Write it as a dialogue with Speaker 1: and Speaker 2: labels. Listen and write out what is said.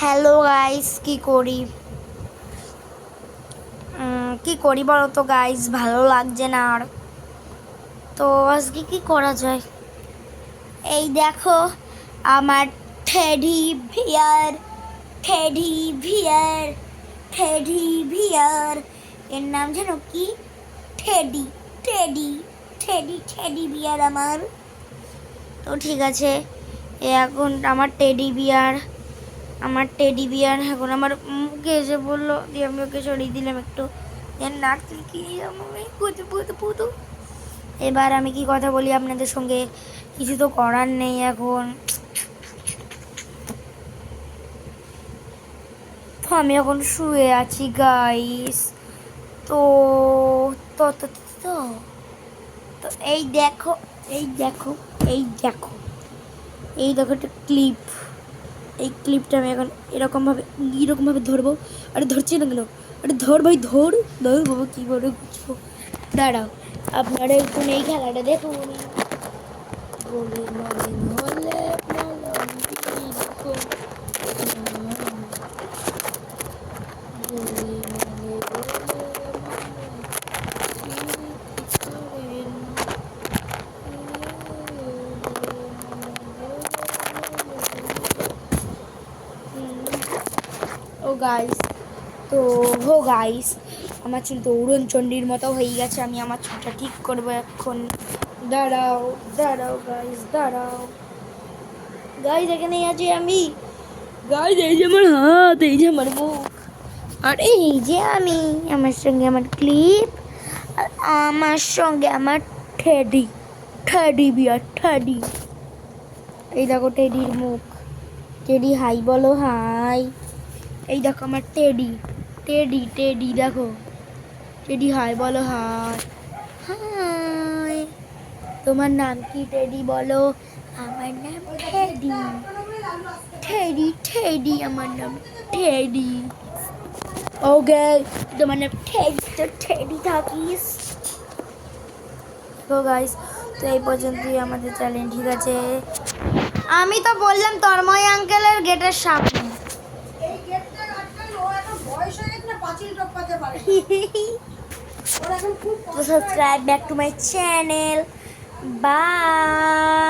Speaker 1: Hello guys, কি করি বলো তো গাইস, ভালো লাগছে না আর। তো আজকে কি করা যায়? এই দেখো আমার teddy bear, teddy bear, teddy bear. এর নাম জানো কি? Teddy, teddy, teddy, teddy bear আমার। তো ঠিক আছে, এখন আমার টেডি বিয়ার এখন আমার মুখে এসে বললো, দিয়ে আমি ওকে সরিয়ে দিলাম একটু। নাক কি পুতু। এবার আমি কি কথা বলি আপনাদের সঙ্গে, কিছু তো করার নেই এখন। তো আমি এখন শুয়ে আছি গাইস। তো তো তো তো তো তো এই দেখো, এই দেখো, এই দেখো, এই দেখো একটা ক্লিপ। এই ক্লিপটা আমি এখন এরকমভাবে ধরবো। আরে ধরছি না কেন? আরে ধর ভাই, ধর ধর বাবা, কী করে বুঝবো? দাঁড়াও, আপনারা একটু এই খেলাটা দেখুন। গোলে মলে হলে মলম দেখো, গোলে মলে ও গাইস, তো গাইস, আমার চুল তো উড়নচণ্ডীর মতো হয়ে গেছে। আমি আমার চুলটা ঠিক করবো এখন। দাঁড়াও দাঁড়াও গাইস, দাঁড়াও গাইস, এখানেই আছি আমি। গাইস, এই যে আমার হাত, এই যে আমার মুখ, আর এই যে আমি, আমার সঙ্গে আমার ক্লিপ, আর আমার সঙ্গে আমার টেডি, টেডি বিয়ার, টেডি। এই দেখো টেডির মুখ। টেডি হাই বলো, হাই। এই দেখো আমার টেডি, টেডি, টেডি দেখো। টেডি হাই বলো, হাই। হাই, তোমার নাম কি টেডি বলো? আমার নাম টেডি, টেডি, টেডি, আমার নাম টেডি। ওকে, তোমার নাম টেডি, তো টেডি থাকিস। তো গাইস, তো এই পর্যন্তই আমাদের চ্যালেঞ্জ, ঠিক আছে? আমি তো বললাম তন্ময় আঙ্কেলের গেটের সামনে।
Speaker 2: এই গেটটা আটকানো, ও এখন বয়স হয়ে গেছে না, পাঁচিল টপকাতে পারে। ওর এখন খুব
Speaker 1: তো subscribe back to my channel. By.